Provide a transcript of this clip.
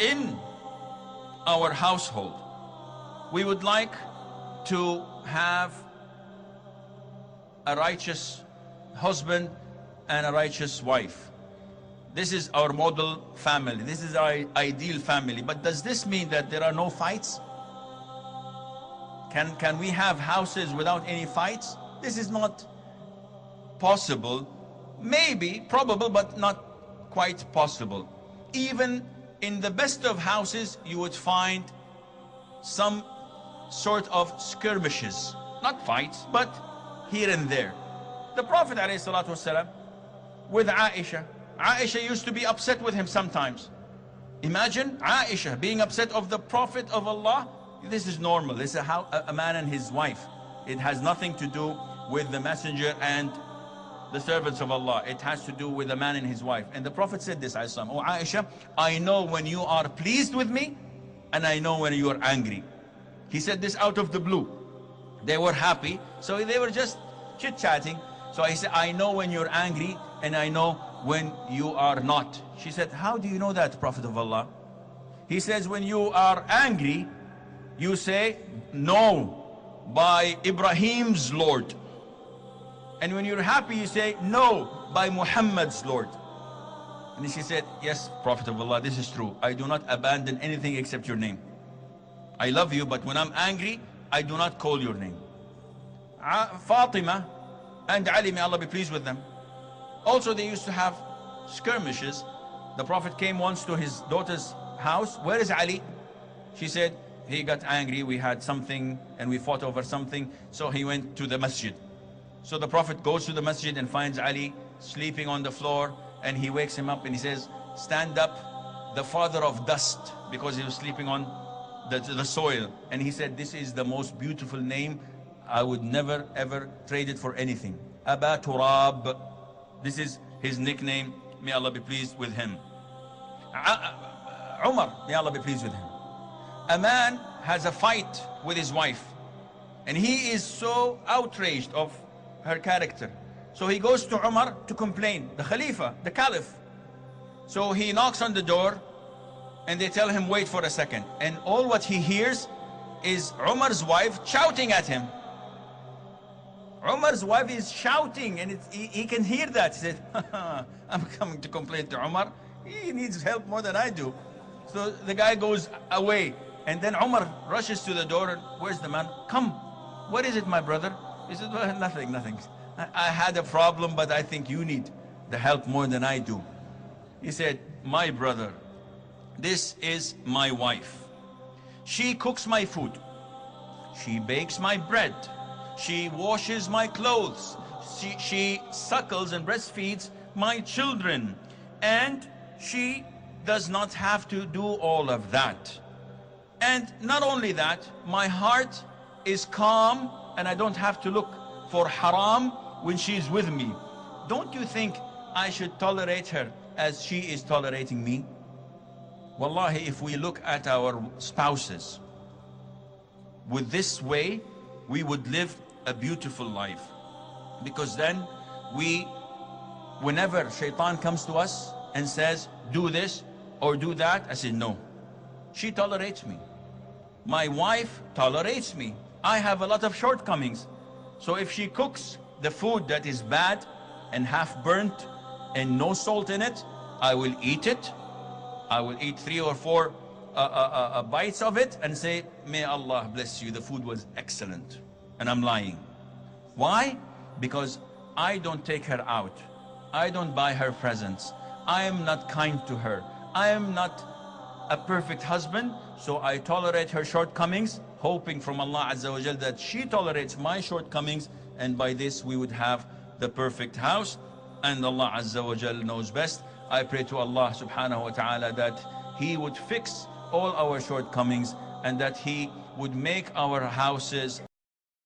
in our household, we would like to have a righteous husband and a righteous wife. This is our model family. This is our ideal family. But does this mean that there are no fights? Can we have houses without any fights? This is not possible. Maybe, probable, but not quite possible. Even in the best of houses, you would find some sort of skirmishes. Not fights, but here and there. The Prophet ﷺ with Aisha. Aisha used to be upset with him sometimes. Imagine Aisha being upset of the Prophet of Allah. This is normal. This is how a man and his wife. It has nothing to do with the messenger and the servants of Allah. It has to do with a man and his wife. And the Prophet said this, "Oh Aisha, I know when you are pleased with me, and I know when you are angry." He said this out of the blue. They were happy, so they were just chit-chatting. So he said, "I know when you're angry, and I know when you are not." She said, "How do you know that, Prophet of Allah?" He says, "When you are angry, you say, 'No, by Ibrahim's Lord.' And when you're happy, you say, 'No, by Muhammad's Lord.'" And she said, "Yes, Prophet of Allah, this is true. I do not abandon anything except your name. I love you, but when I'm angry, I do not call your name." Fatima and Ali, may Allah be pleased with them, also they used to have skirmishes. The Prophet came once to his daughter's house. "Where is Ali?" She said, "He got angry, we had something and we fought over something, so he went to the masjid." So the Prophet goes to the masjid and finds Ali sleeping on the floor, and he wakes him up and he says, "Stand up, the father of dust," because he was sleeping on the soil. And he said, "This is the most beautiful name. I would never ever trade it for anything. Aba Turab." This is his nickname. May Allah be pleased with him. Umar, may Allah be pleased with him. A man has a fight with his wife, and he is so outraged of her character. So he goes to Umar to complain, the Khalifa, the Caliph. So he knocks on the door, and they tell him, "Wait for a second." And all what he hears is Umar's wife shouting at him. Umar's wife is shouting, and he can hear that. He said, "I'm coming to complain to Umar. He needs help more than I do." So the guy goes away, and then Umar rushes to the door, and "Where's the man? Come. What is it, my brother?" He said, "Well, nothing. I had a problem, but I think you need the help more than I do." He said, "My brother, this is my wife. She cooks my food. She bakes my bread. She washes my clothes. She suckles and breastfeeds my children. And she does not have to do all of that. And not only that, my heart is calm, and I don't have to look for haram when she's with me. Don't you think I should tolerate her as she is tolerating me?" Wallahi, if we look at our spouses with this way, we would live a beautiful life. Because then whenever shaitan comes to us and says, "Do this or do that," I say, "No, she tolerates me. My wife tolerates me. I have a lot of shortcomings. So if she cooks the food that is bad and half burnt and no salt in it, I will eat it. I will eat 3 or 4 bites of it and say, 'May Allah bless you, the food was excellent.' And I'm lying. Why? Because I don't take her out. I don't buy her presents. I am not kind to her. I am not a perfect husband, so I tolerate her shortcomings, hoping from Allah Azza wa Jal that she tolerates my shortcomings, and by this we would have the perfect house. And Allah Azza wa Jal knows best. I pray to Allah subhanahu wa ta'ala that He would fix all our shortcomings, and that He would make our houses